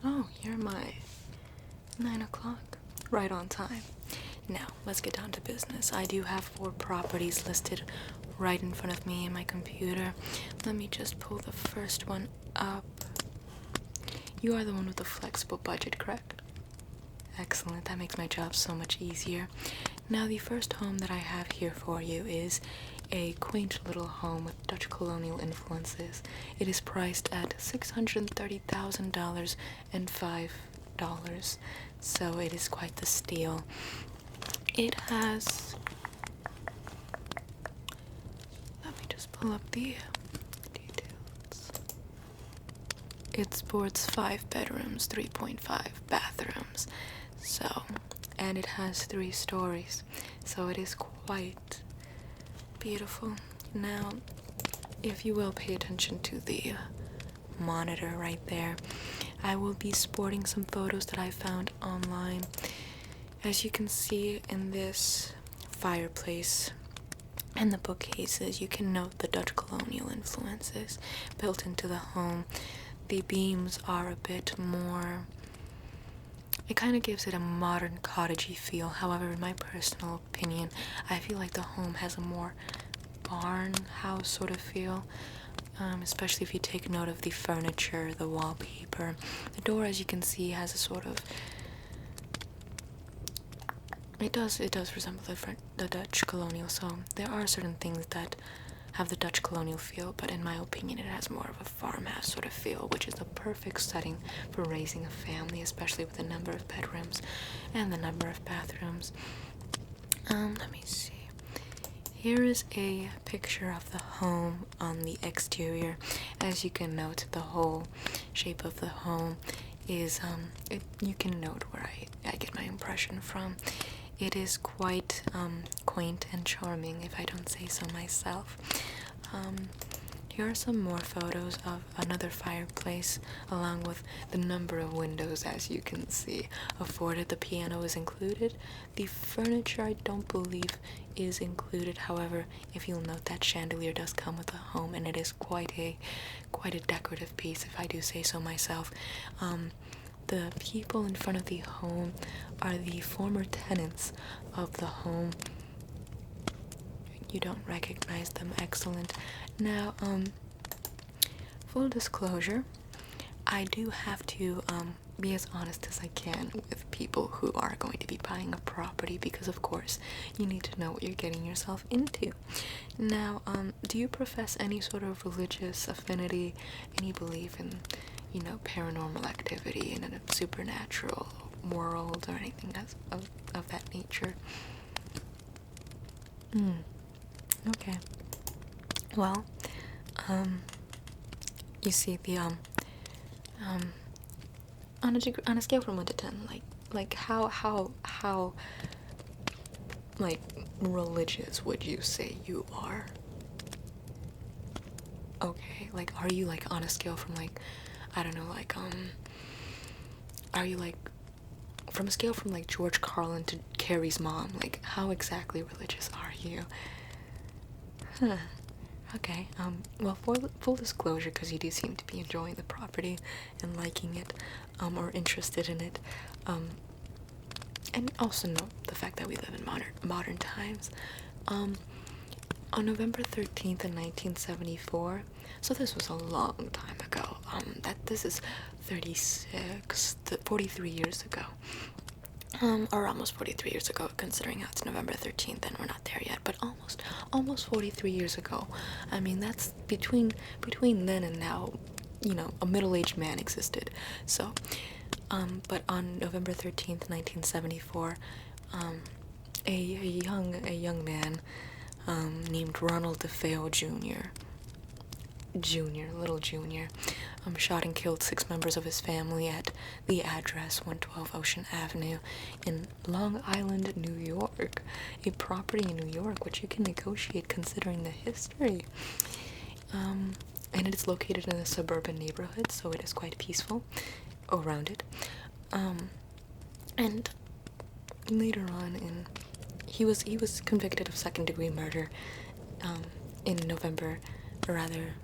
Oh, you're my 9 o'clock. Right on time. Now, let's get down to business. I do have 4 properties listed right in front of me in my computer. Let me just pull the first one up. You are the one with the flexible budget, correct? Excellent. That makes my job so much easier. Now, the first home that I have here for you is a quaint little home with Dutch colonial influences. It is priced at $630,000 and $5, so it is quite the steal. It has... Let me just pull up the details. It sports 5 bedrooms, 3.5 bathrooms, and it has 3 stories, so it is quite beautiful. Now, if you will pay attention to the monitor right there, I will be sporting some photos that I found online. As you can see in this fireplace and the bookcases, you can note the Dutch colonial influences built into the home. The beams are a bit more... It kind of gives it a modern cottagey feel. However, in my personal opinion, I feel like the home has a more barn house sort of feel, especially if you take note of the furniture, the wallpaper. The door, as you can see, has a sort of... It does resemble the Dutch colonial, so there are certain things that have the Dutch colonial feel, but in my opinion it has more of a farmhouse sort of feel, which is the perfect setting for raising a family, especially with the number of bedrooms and the number of bathrooms. Let me see. Here is a picture of the home on the exterior. As you can note, the whole shape of the home is, you can note where I get my impression from. It is quite quaint and charming, if I don't say so myself. Here are some more photos of another fireplace, along with the number of windows, as you can see, afforded. The piano is included. The furniture, I don't believe, is included. However, if you'll note, that chandelier does come with the home, and it is quite a decorative piece, if I do say so myself. The people in front of the home are the former tenants of the home. You don't recognize them. Excellent. Now, full disclosure, I do have to be as honest as I can with people who are going to be buying a property, because of course you need to know what you're getting yourself into. Now, do you profess any sort of religious affinity, any belief in, paranormal activity in a supernatural world or anything of that nature? Okay. Well, you see, the on a scale from 1 to 10, like how like religious would you say you are? Okay, like, are you like on a scale from like, I don't know, like are you like from a scale from like George Carlin to Carrie's mom? Like, how exactly religious are you? Huh. Okay, well, for full disclosure, because you do seem to be enjoying the property and liking it, or interested in it, and also note the fact that we live in modern times. On November 13th in 1974, so this was a long time ago, this is 43 years ago. Or almost 43 years ago, considering how it's November 13th and we're not there yet, but almost 43 years ago. I mean, that's between then and now, a middle-aged man existed. So, but on November 13th, 1974, a young man, named Ronald DeFeo Little Jr., shot and killed 6 members of his family at the address 112 Ocean Avenue in Long Island, New York. A property in New York, which you can negotiate considering the history. And it is located in a suburban neighborhood, so it is quite peaceful around it. And later on, he was convicted of second-degree murder in November, or rather,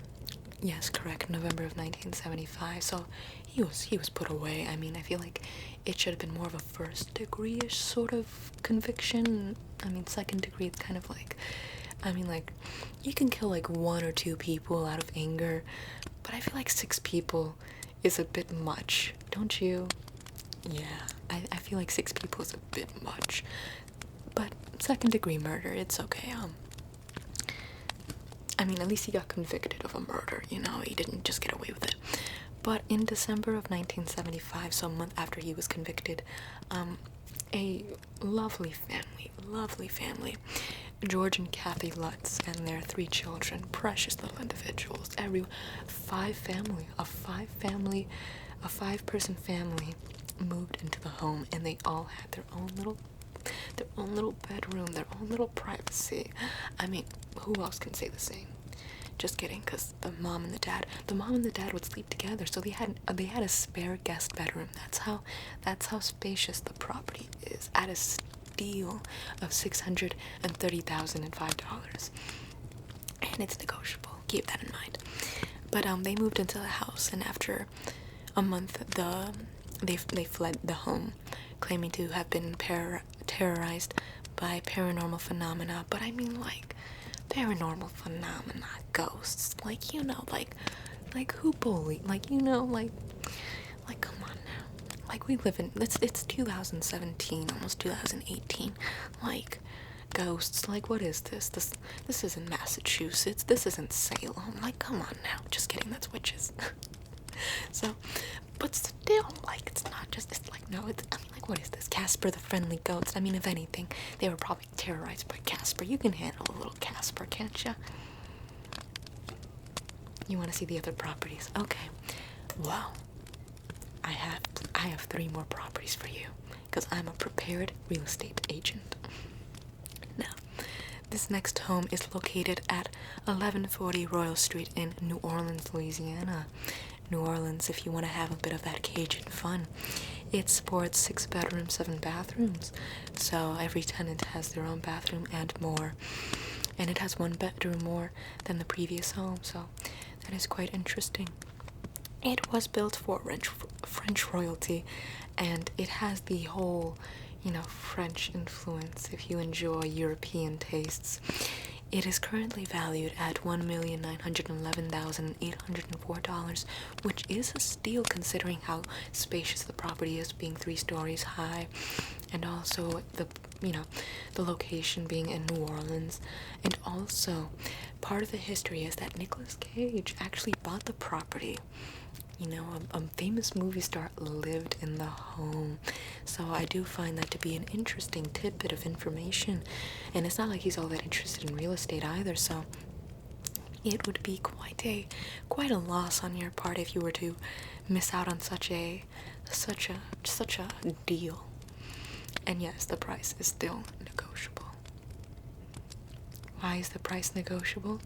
Yes, correct. November of 1975. So he was put away. I mean, I feel like it should have been more of a first degree-ish sort of conviction. I mean, second degree, it's kind of like, I mean, like, you can kill like one or two people out of anger, but I feel like six people is a bit much, don't you? Yeah, I feel like six people is a bit much. But second degree murder, it's okay. I mean, at least he got convicted of a murder, you know, he didn't just get away with it. But in December of 1975, so a month after he was convicted, a lovely family, George and Kathy Lutz and their three children, precious little individuals, a five-person family moved into the home, and they all had their own little bedroom, their own little privacy. I mean, who else can say the same? Just kidding, because the mom and the dad would sleep together, so they had a spare guest bedroom. That's how spacious the property is, at a steal of $630,005, and it's negotiable. Keep that in mind. But they moved into the house, and after a month, they fled the home, claiming to have been terrorized by paranormal phenomena. But I mean, like, paranormal phenomena, ghosts, like, you know, like who bully, like, you know, like come on now, like, we live in, it's 2017, almost 2018, like, ghosts, like, what is this isn't Massachusetts, this isn't Salem, like, come on now, just kidding, that's witches. So, but still, like, it's not just, it's like, no, it's, I mean, like, what is this, Casper the Friendly Ghost? I mean, if anything, they were probably terrorized by Casper. You can handle a little Casper, can't ya? You want to see the other properties? Okay, well, I have 3 more properties for you, because I'm a prepared real estate agent. Now, this next home is located at 1140 Royal Street in New Orleans, Louisiana. New Orleans, if you want to have a bit of that Cajun fun. It sports 6 bedrooms, 7 bathrooms, so every tenant has their own bathroom and more. And it has 1 bedroom more than the previous home, so that is quite interesting. It was built for French royalty, and it has the whole, you know, French influence if you enjoy European tastes. It is currently valued at $1,911,804, which is a steal considering how spacious the property is, being 3 stories high, and also the location being in New Orleans. And also, part of the history is that Nicolas Cage actually bought the property. You know, a famous movie star lived in the home. So I do find that to be an interesting tidbit of information. And it's not like he's all that interested in real estate either, so it would be quite a loss on your part if you were to miss out on such a deal. And yes, the price is still negotiable. Why is the price negotiable?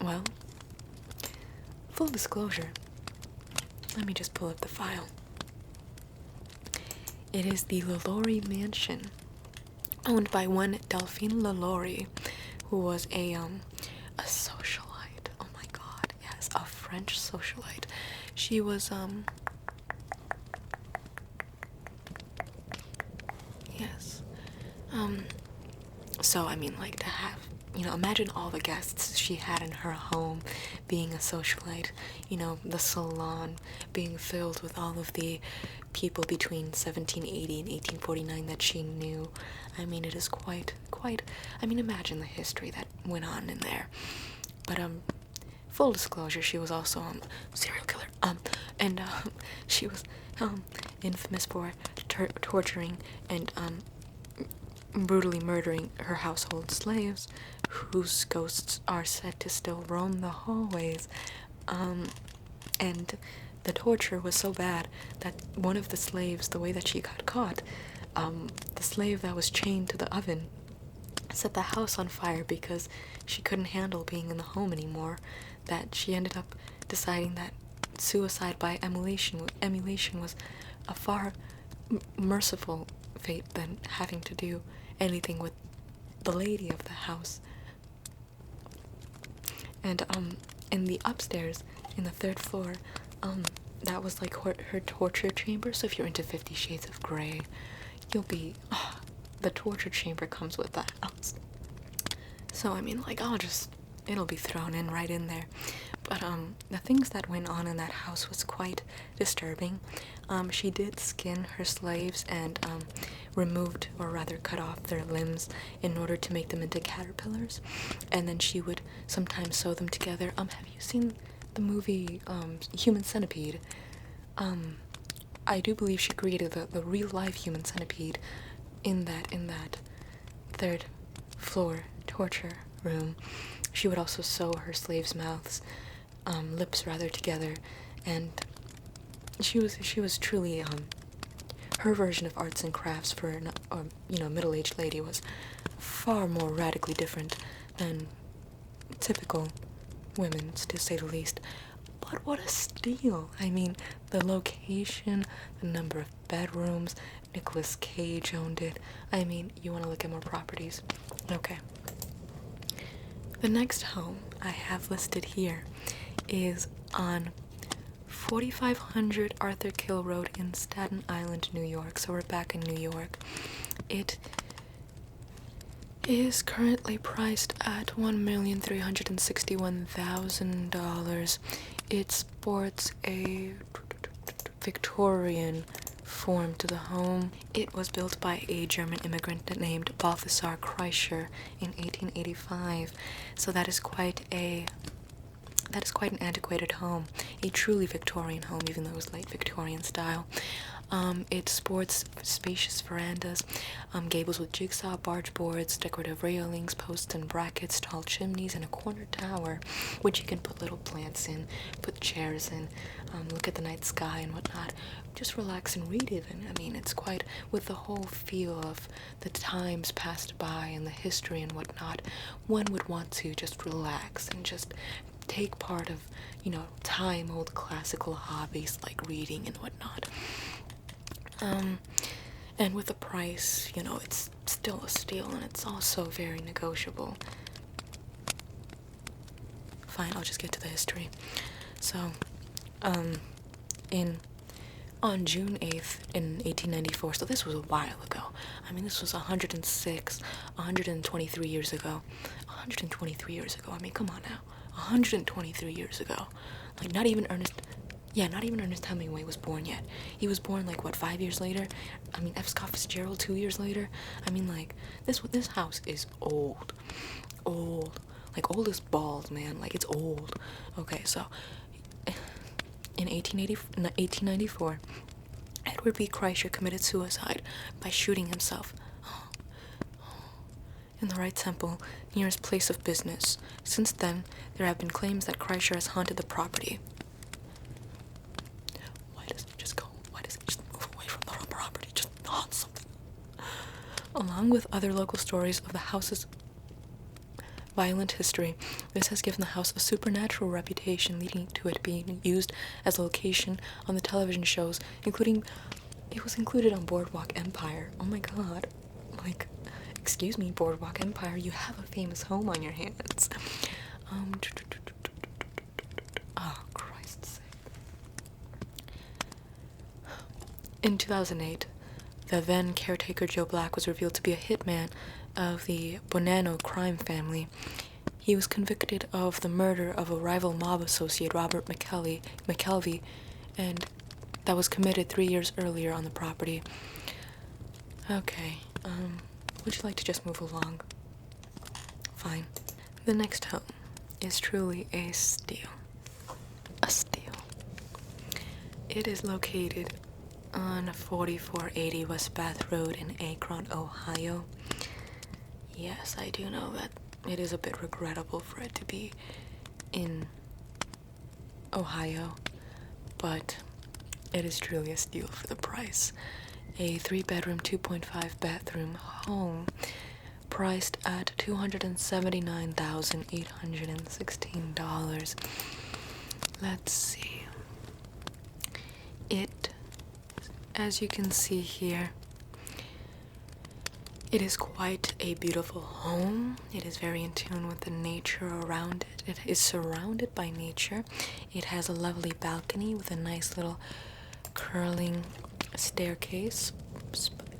Well, full disclosure, let me just pull up the file. It is the LaLaurie mansion, owned by one Delphine LaLaurie, who was a socialite. Oh my god, yes, a French socialite. She was, yes. So, I mean, like, to have, you know, imagine all the guests she had in her home being a socialite, you know, the salon being filled with all of the people between 1780 and 1849 that she knew. I mean, it is quite, I mean, imagine the history that went on in there. But, full disclosure, she was also a serial killer, and she was, infamous for torturing and, brutally murdering her household slaves, whose ghosts are said to still roam the hallways. And the torture was so bad that one of the slaves, the way that she got caught, the slave that was chained to the oven set the house on fire because she couldn't handle being in the home anymore, that she ended up deciding that suicide by emulation was a far merciful fate than having to do anything with the lady of the house And in the upstairs, in the third floor, that was like her torture chamber. So if you're into 50 Shades of Grey, you'll be, the torture chamber comes with that house. So I mean, like, it'll be thrown in right in there. But the things that went on in that house was quite disturbing. She did skin her slaves and removed, or rather cut off their limbs in order to make them into caterpillars. And then she would sometimes sew them together. Have you seen the movie Human Centipede? I do believe she created the real life Human Centipede in that third floor torture room. She would also sew her slaves' mouths, lips rather, together, and she was truly her version of arts and crafts for a middle-aged lady was far more radically different than typical women's, to say the least. But what a steal! I mean, the location, the number of bedrooms, Nicolas Cage owned it. I mean, you want to look at more properties? Okay. The next home I have listed here is on 4500 Arthur Kill Road in Staten Island, New York. So we're back in New York. It is currently priced at $1,361,000. It sports a Victorian form to the home. It was built by a German immigrant named Balthasar Kreischer in 1885. So that is quite an antiquated home, a truly Victorian home, even though it was late Victorian style. It sports spacious verandas, gables with jigsaw barge boards, decorative railings, posts and brackets, tall chimneys, and a corner tower, which you can put little plants in, put chairs in, look at the night sky and whatnot. Just relax and read even. I mean, it's quite, with the whole feel of the times passed by and the history and whatnot, one would want to just relax and just take part of, time-old classical hobbies like reading and whatnot. And with the price, it's still a steal, and it's also very negotiable. Fine, I'll just get to the history. So, on June 8th in 1894, so this was a while ago. I mean, this was 123 years ago. 123 years ago, I mean, come on now. 123 years ago. Like, not even Ernest Hemingway was born yet. He was born, 5 years later? I mean, F. Scott Fitzgerald 2 years later? I mean, this house is old. Old. Old as balls, man. It's old. Okay, so, in 1894, Edward B. Kreischer committed suicide by shooting himself in the right temple near his place of business. Since then, there have been claims that Kreischer has haunted the property. Why doesn't he just move away from the property? Just haunt something. Along with other local stories of the house's violent history, this has given the house a supernatural reputation, leading to it being used as a location on the television shows, it was included on Boardwalk Empire. Oh my god. Excuse me, Boardwalk Empire, you have a famous home on your hands. Oh, Christ's sake. In 2008, the then caretaker Joe Black was revealed to be a hitman of the Bonanno crime family. He was convicted of the murder of a rival mob associate, Robert McKelvey, and that was committed 3 years earlier on the property. Okay, would you like to just move along? Fine. The next home is truly a steal. A steal. It is located on 4480 West Bath Road in Akron, Ohio. Yes, I do know that it is a bit regrettable for it to be in Ohio, but it is truly a steal for the price. A 3-bedroom, 2.5-bathroom home priced at $279,816. Let's see. It, as you can see here, it is quite a beautiful home. It is very in tune with the nature around it. It is surrounded by nature. It has a lovely balcony with a nice little curling staircase,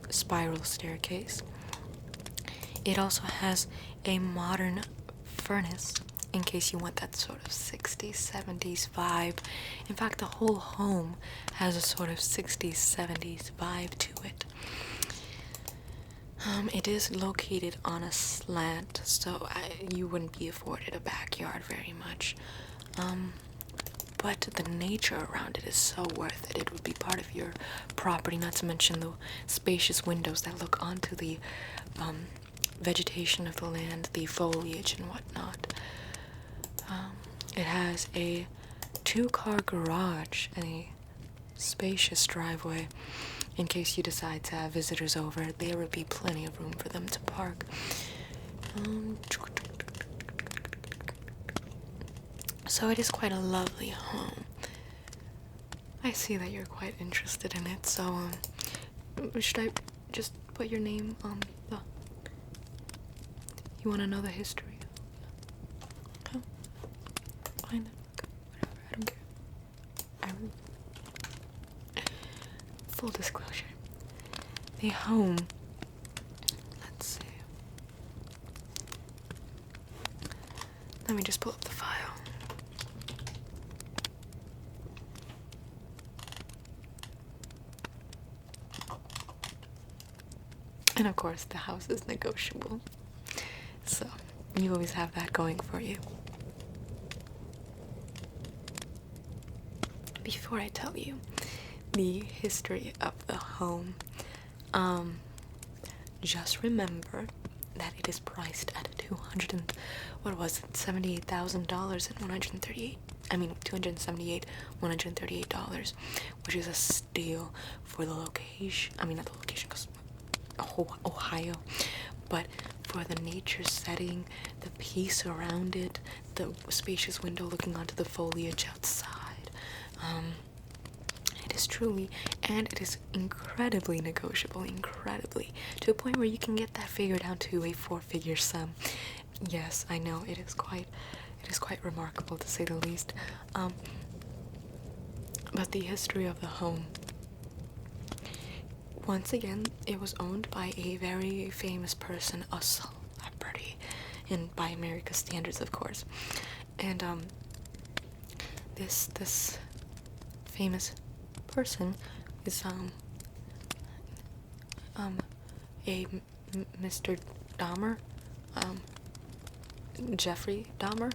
spiral staircase. It also has a modern furnace in case you want that sort of 60s, 70s vibe. In fact, the whole home has a sort of 60s, 70s vibe to it. It is located on a slant, so you wouldn't be afforded a backyard very much. But the nature around it is so worth it. It would be part of your property, not to mention the spacious windows that look onto the vegetation of the land, the foliage and whatnot. It has a 2-car garage and a spacious driveway. In case you decide to have visitors over, there would be plenty of room for them to park. So it is quite a lovely home. I see that you're quite interested in it, so should I just put your name on the... You want to know the history? Oh, fine. Whatever, I don't care. Full disclosure. The home... Let's see. Let me just pull up the file. And of course, the house is negotiable. So, you always have that going for you. Before I tell you the history of the home, just remember that it is priced at $278,000 and $138, which is a steal for the location. I mean, not the location, because Ohio, but for the nature setting, the peace around it, the spacious window looking onto the foliage outside. It is truly, and it is incredibly negotiable, to a point where you can get that figured out to a 4-figure sum. Yes, I know, it is quite remarkable, to say the least. But the history of the home. Once again, it was owned by a very famous person, a celebrity, and by America's standards, of course. And this famous person is Mr. Dahmer, Jeffrey Dahmer.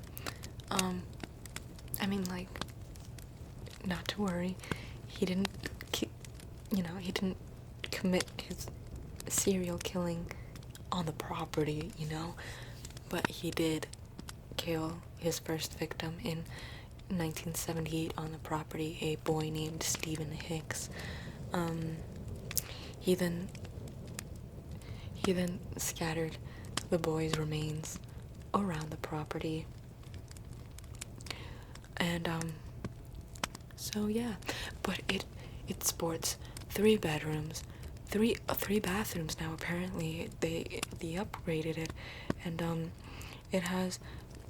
I mean, like, not to worry, he didn't commit his serial killing on the property, but he did kill his first victim in 1978 on the property, a boy named Stephen Hicks. He then scattered the boy's remains around the property, and so yeah, but it sports 3 bedrooms, three bathrooms now. Apparently they upgraded it, and it has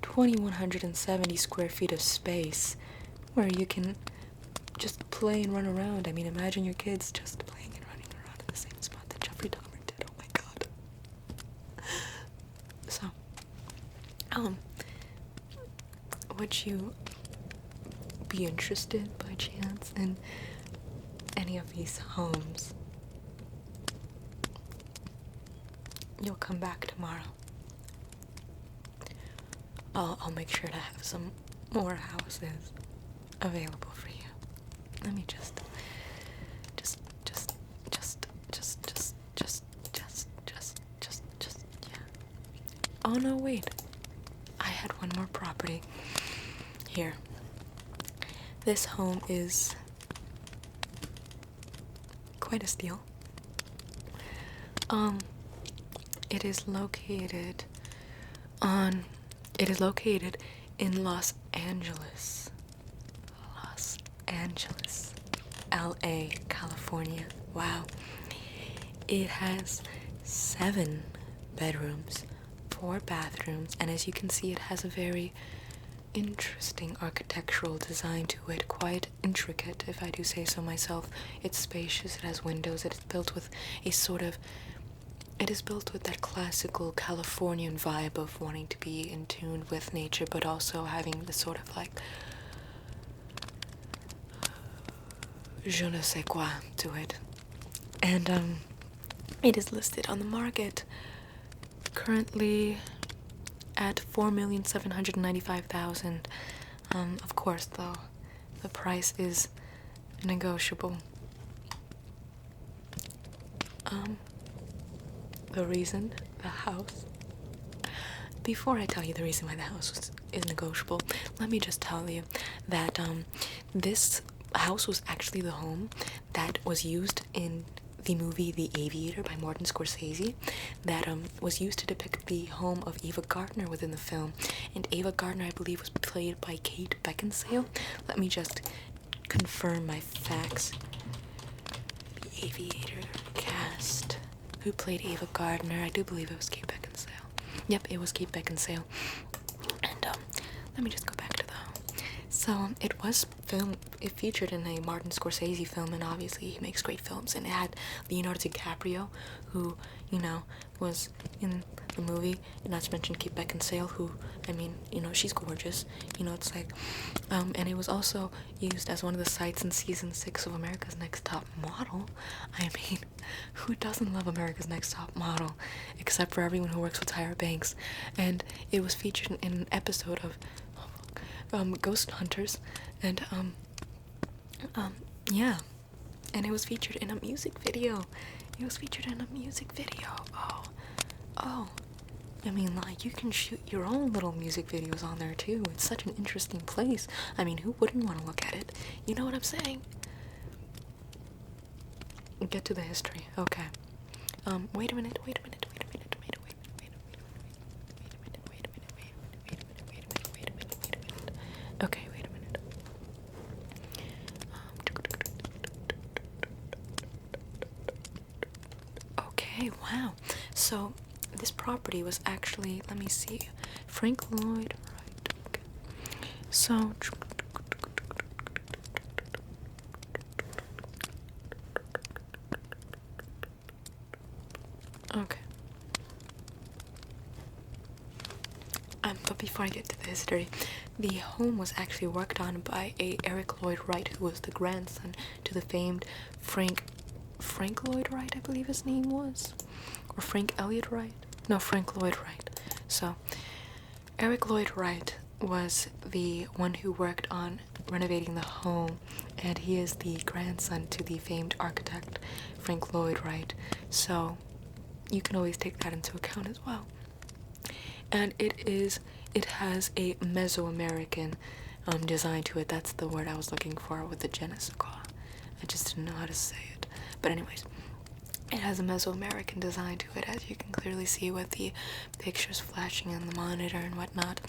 2,170 square feet of space where you can just play and run around. I mean, imagine your kids just playing and running around in the same spot that Jeffrey Dahmer did. Oh my god. So, would you be interested by chance in any of these homes? You'll come back tomorrow. I'll make sure to have some more houses available for you. Let me just, yeah. Oh no, wait. I had one more property. Here. This home is quite a steal. It is located in Los Angeles, LA, California. Wow. It has 7 bedrooms, 4 bathrooms, and as you can see, it has a very interesting architectural design to it, quite intricate, if I do say so myself. It's spacious, it has windows, it is built with that classical Californian vibe of wanting to be in tune with nature, but also having the sort of like je ne sais quoi to it. And it is listed on the market currently at $4,795,000. Of course, though, the price is negotiable. The reason the house. Before I tell you the reason why the house is negotiable, let me just tell you that this house was actually the home that was used in the movie The Aviator by Martin Scorsese, that was used to depict the home of Ava Gardner within the film. And Ava Gardner, I believe, was played by Kate Beckinsale. Let me just confirm my facts. The Aviator cast. Who played Ava Gardner? I do believe it was Kate Beckinsale. Yep, it was Kate Beckinsale. And let me just go back to the home. So it was it featured in a Martin Scorsese film, and obviously he makes great films, and it had Leonardo DiCaprio, who, you know, was in the movie, and not to mention Kate Beckinsale, who, I mean, you know, she's gorgeous, you know, it's like, and it was also used as one of the sites in season 6 of America's Next Top Model. I mean, who doesn't love America's Next Top Model, except for everyone who works with Tyra Banks? And it was featured in an episode of Ghost Hunters, and yeah, and it was featured in a music video. Oh, I mean, like, you can shoot your own little music videos on there too. It's such an interesting place. I mean, who wouldn't want to look at it? You know what I'm saying? Get to the history. Okay. Wait a minute. Okay, wait a minute. Okay, wow. So, this property was actually, let me see, Frank Lloyd Wright. Okay. So, okay. But before I get to the history, the home was actually worked on by Eric Lloyd Wright, who was the grandson to the famed Frank Lloyd Wright, I believe his name was, or Frank Elliott Wright. No, Frank Lloyd Wright. So, Eric Lloyd Wright was the one who worked on renovating the home, and he is the grandson to the famed architect Frank Lloyd Wright. So, you can always take that into account as well. And it has a Mesoamerican design to it. That's the word I was looking for with the je ne sais quoi. I just didn't know how to say it. But anyways, it has a Mesoamerican design to it, as you can clearly see with the pictures flashing on the monitor and whatnot.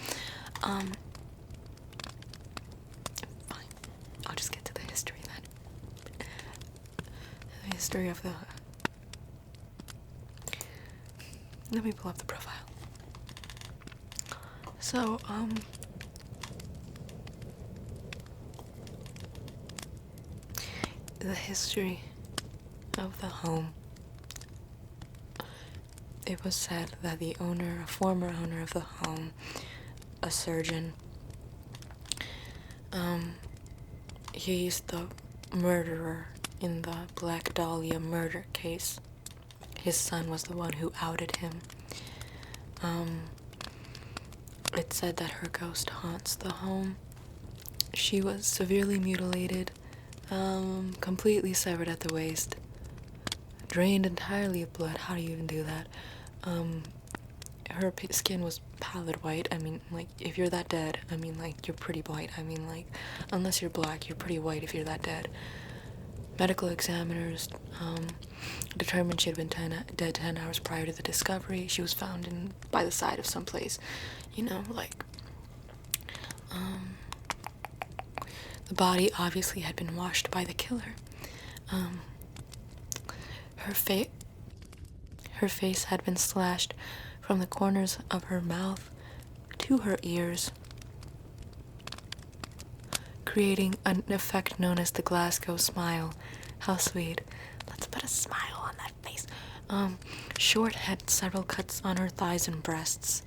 Fine. I'll just get to the history then. The history of the... Let me pull up the profile. So, the history of the home. It was said that the owner, a former owner of the home, a surgeon, he's the murderer in the Black Dahlia murder case. His son was the one who outed him. It said that her ghost haunts the home. She was severely mutilated, completely severed at the waist, drained entirely of blood. How do you even do that? Her skin was pallid white. I mean, like, if you're that dead, I mean, like, you're pretty white. I mean, like, unless you're black, you're pretty white if you're that dead. Medical examiners determined she had been dead 10 hours prior to the discovery. She was found by the side of some place, you know, like, the body obviously had been washed by the killer. Her Her face had been slashed from the corners of her mouth to her ears, creating an effect known as the Glasgow smile. How sweet. Let's put a smile on that face. Short had several cuts on her thighs and breasts,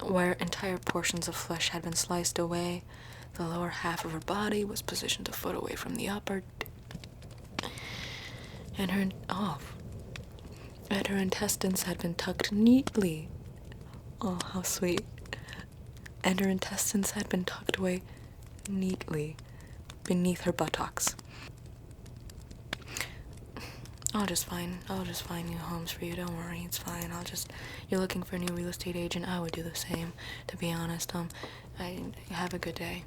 where entire portions of flesh had been sliced away. The lower half of her body was positioned a foot away from the upper, and her intestines had been tucked neatly. Oh, how sweet. And her intestines had been tucked away neatly beneath her buttocks. I'll just find new homes for you, don't worry, it's fine. You're looking for a new real estate agent, I would do the same, to be honest. I have a good day.